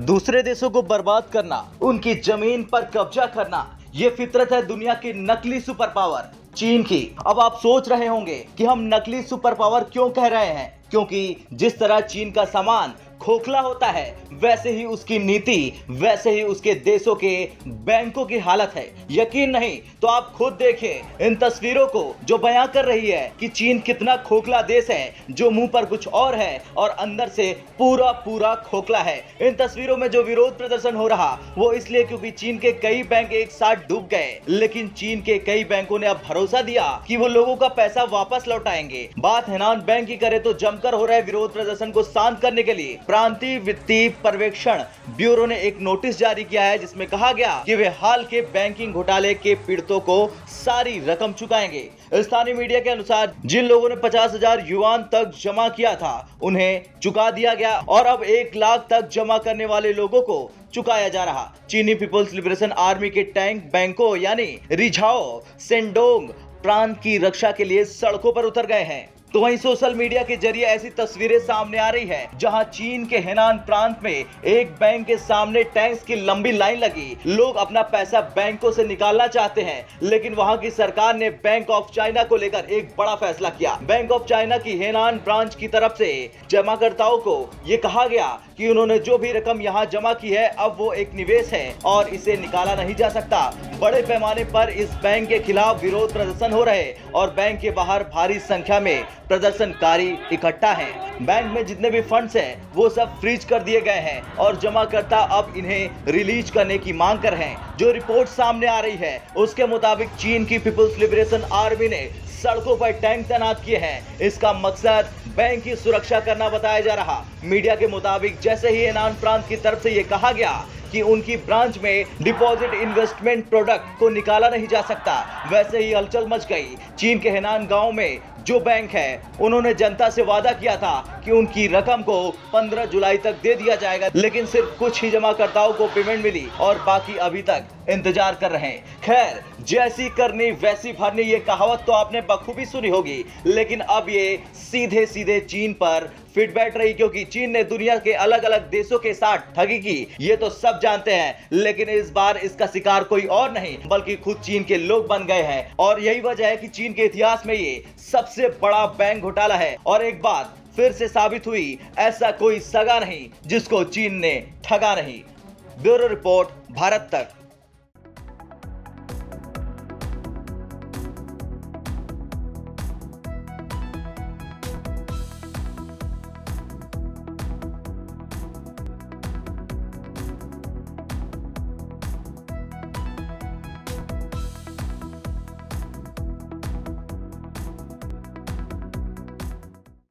दूसरे देशों को बर्बाद करना, उनकी जमीन पर कब्जा करना, ये फितरत है दुनिया की नकली सुपर पावर चीन की। अब आप सोच रहे होंगे कि हम नकली सुपर पावर क्यों कह रहे हैं, क्योंकि जिस तरह चीन का सामान खोखला होता है वैसे ही उसकी नीति, वैसे ही उसके देशों के बैंकों की हालत है। यकीन नहीं तो आप खुद देखें इन तस्वीरों को जो बयां कर रही है कि चीन कितना खोखला देश है, जो मुंह पर कुछ और है और अंदर से पूरा पूरा खोखला है। इन तस्वीरों में जो विरोध प्रदर्शन हो रहा वो इसलिए क्योंकि चीन के कई बैंक एक साथ डूब गए, लेकिन चीन के कई बैंकों ने अब भरोसा दिया कि वो लोगों का पैसा वापस लौटाएंगे। बात हेनान बैंक की करे तो जमकर हो रहे विरोध प्रदर्शन को शांत करने के लिए प्रांतीय वित्तीय पर्यवेक्षण ब्यूरो ने एक नोटिस जारी किया है, जिसमें कहा गया कि वे हाल के बैंकिंग घोटाले के पीड़ितों को सारी रकम चुकाएंगे। स्थानीय मीडिया के अनुसार जिन लोगों ने 50,000 युआन तक जमा किया था उन्हें चुका दिया गया और अब 1 लाख तक जमा करने वाले लोगों को चुकाया जा रहा। चीनी पीपुल्स लिबरेशन आर्मी के टैंक बैंकों यानी रिझाओ शेंडोंग प्रांत की रक्षा के लिए सड़कों पर उतर गए हैं। तो वहीं सोशल मीडिया के जरिए ऐसी तस्वीरें सामने आ रही है जहां चीन के हेनान प्रांत में एक बैंक के सामने टैंक्स की लंबी लाइन लगी। लोग अपना पैसा बैंकों से निकालना चाहते हैं, लेकिन वहां की सरकार ने बैंक ऑफ चाइना को लेकर एक बड़ा फैसला किया। बैंक ऑफ चाइना की हेनान ब्रांच की तरफ से जमाकर्ताओं को ये कहा गया कि उन्होंने जो भी रकम यहाँ जमा की है अब वो एक निवेश है और इसे निकाला नहीं जा सकता। बड़े पैमाने पर इस बैंक के खिलाफ विरोध प्रदर्शन हो रहे और बैंक के बाहर भारी संख्या में प्रदर्शनकारी इकट्ठा हैं। बैंक में जितने भी फंड्स हैं वो सब फ्रीज कर दिए गए हैं और जमाकर्ता अब इन्हें रिलीज करने की मांग कर रहे हैं। जो रिपोर्ट सामने आ रही है उसके मुताबिक चीन की पीपुल्स लिबरेशन आर्मी ने सड़कों पर टैंक तैनात किए हैं। इसका मकसद बैंक की सुरक्षा करना बताया जा रहा। मीडिया के मुताबिक जैसे ही हेनान प्रांत की तरफ से ये कहा गया कि उनकी ब्रांच में डिपॉजिट इन्वेस्टमेंट प्रोडक्ट को निकाला नहीं जा सकता, वैसे ही हलचल मच गई। चीन के हेनान गांव में जो बैंक है उन्होंने जनता से वादा किया था कि उनकी रकम को 15 जुलाई तक दे दिया जाएगा, लेकिन सिर्फ कुछ ही जमाकर्ताओं को पेमेंट मिली और बाकी अभी तक इंतजार कर रहे हैं। खैर, जैसी करनी वैसी भरनी, ये कहावत तो आपने बखूबी सुनी होगी, लेकिन अब ये सीधे सीधे चीन पर फिट बैठ रही, क्योंकि चीन ने दुनिया के अलग अलग देशों के साथ ठगी की, ये तो सब जानते हैं। लेकिन इस बार इसका शिकार कोई और नहीं बल्कि खुद चीन के लोग बन गए हैं और यही वजह है कि चीन के इतिहास में ये सबसे बड़ा बैंक घोटाला है। और एक बात फिर से साबित हुई, ऐसा कोई सगा नहीं जिसको चीन ने ठगा नहीं। ब्यूरो रिपोर्ट, भारत तक।